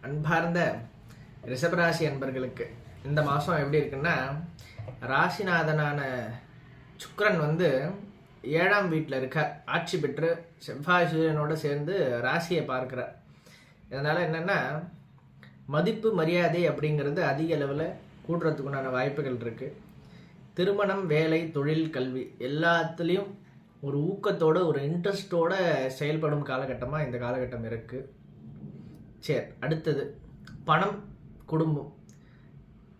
அன்பார்ந்த ரிஷபராசி அன்பர்களுக்கு இந்த மாதம் எப்படி இருக்குன்னா, ராசிநாதனான சுக்கிரன் வந்து 7ஆம் வீட்டில் இருக்க ஆட்சி பெற்று செவ்வாய் சூரியனோடு சேர்ந்து ராசியை பார்க்குறார். இதனால் என்னென்னா, மதிப்பு மரியாதை அப்படிங்கிறது அதிக அளவில் கூடுறதுக்குண்டான வாய்ப்புகள் இருக்குது. திருமணம், வேலை, தொழில், கல்வி எல்லாத்துலேயும் ஒரு ஊக்கத்தோடு ஒரு இன்ட்ரெஸ்டோடு செயல்படும் காலகட்டமாக இந்த காலகட்டம் இருக்குது. சரி, அடுத்தது பணம், குடும்பம்.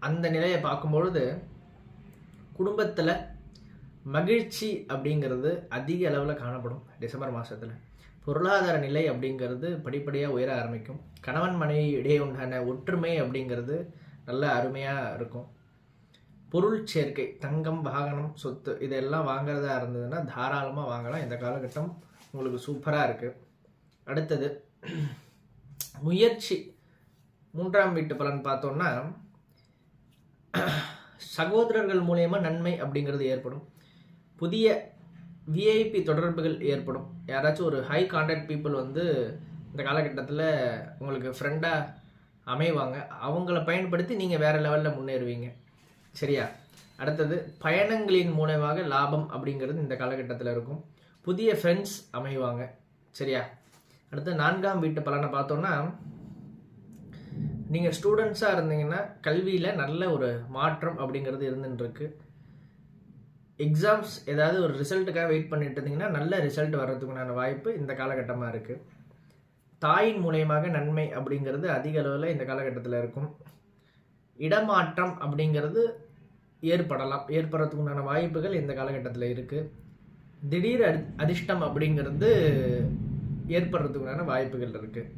அந்த நிலையை பார்க்கும்பொழுது குடும்பத்தில் மகிழ்ச்சி அப்படிங்கிறது அதிக அளவில் காணப்படும். டிசம்பர் மாதத்தில் பொருளாதார நிலை அப்படிங்கிறது படிப்படியாக உயர ஆரம்பிக்கும். கணவன் மனைவி இடையே உண்டான ஒற்றுமை அப்படிங்கிறது நல்ல அருமையாக இருக்கும். பொருள் சேர்க்கை, தங்கம், வாகனம், சொத்து இதெல்லாம் வாங்குறதா இருந்ததுன்னா தாராளமாக வாங்கலாம். இந்த காலகட்டம் உங்களுக்கு சூப்பராக இருக்குது. அடுத்தது முயற்சி. 3ஆம் வீட்டு பலன் பார்த்தோம்னா, சகோதரர்கள் மூலயமா நன்மை அப்படிங்கிறது ஏற்படும். புதிய விஐபி தொடர்புகள் ஏற்படும். யாராச்சும் ஒரு ஹை கான்டாக்ட் பீப்புள் வந்து இந்த காலகட்டத்தில் உங்களுக்கு ஃப்ரெண்டாக அமைவாங்க. அவங்கள பயன்படுத்தி நீங்கள் வேறு லெவலில் முன்னேறுவீங்க. சரியா? அடுத்தது பயணங்களின் மூலமாக லாபம் அப்படிங்கிறது இந்த காலகட்டத்தில் இருக்கும். புதிய ஃப்ரெண்ட்ஸ் அமைவாங்க. சரியா? அடுத்து 4ஆம் வீட்டு பலனை பார்த்தோன்னா, நீங்கள் ஸ்டூடெண்ட்ஸாக இருந்தீங்கன்னா கல்வியில் நல்ல ஒரு மாற்றம் அப்படிங்கிறது இருந்துருக்கு. எக்ஸாம்ஸ் ஏதாவது ஒரு ரிசல்ட்டுக்காக வெயிட் பண்ணிட்டு இருந்தீங்கன்னா நல்ல ரிசல்ட் வர்றதுக்குண்டான வாய்ப்பு இந்த காலகட்டமாக இருக்குது. தாயின் மூலயமாக நன்மை அப்படிங்கிறது அதிக அளவில் இந்த காலகட்டத்தில் இருக்கும். இடமாற்றம் அப்படிங்கிறது ஏற்படுறதுக்குண்டான வாய்ப்புகள் இந்த காலகட்டத்தில் இருக்குது. திடீர் அதிர்ஷ்டம் அப்படிங்கிறது ஏற்படுறதுக்குண்டான வாய்ப்புகள் இருக்குது.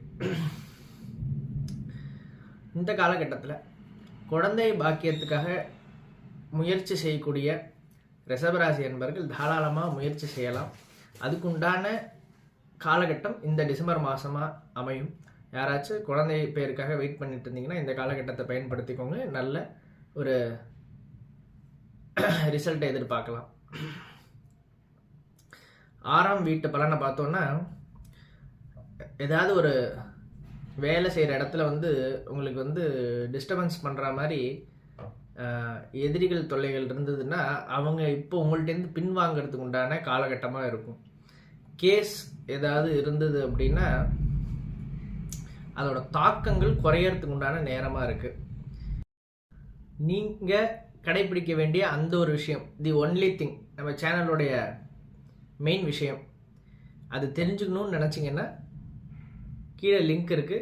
இந்த காலகட்டத்தில் குழந்தை பாக்கியத்துக்காக முயற்சி செய்யக்கூடிய ரிஷபராசி என்பவர்கள் தாராளமாக முயற்சி செய்யலாம். அதுக்குண்டான காலகட்டம் இந்த டிசம்பர் மாதமாக அமையும். யாராச்சும் குழந்தை பேருக்காக வெயிட் பண்ணிட்டு இருந்தீங்கன்னா இந்த காலகட்டத்தை பயன்படுத்திக்கோங்க. நல்ல ஒரு ரிசல்ட்டை எதிர்பார்க்கலாம். 6ஆம் வீட்டு பலனை பார்த்தோன்னா, ஏதாவது ஒரு வேலை செய்கிற இடத்துல வந்து உங்களுக்கு வந்து டிஸ்டர்பன்ஸ் பண்ணுற மாதிரி எதிரிகள் தொல்லைகள் இருந்ததுன்னா அவங்க இப்போ உங்கள்கிட்டருந்து பின்வாங்கிறதுக்கு உண்டான காலகட்டமாக இருக்கும். கேஸ் ஏதாவது இருந்தது அப்படின்னா அதோட தாக்கங்கள் குறையறதுக்கு உண்டான நேரமாக இருக்குது. நீங்கள் கடைபிடிக்க வேண்டிய அந்த ஒரு விஷயம், தி ஒன்லி திங், நம்ம சேனலுடைய மெயின் விஷயம், அது தெரிஞ்சுக்கணும்னு நினச்சிங்கன்னா கீழே லிங்க் இருக்குது,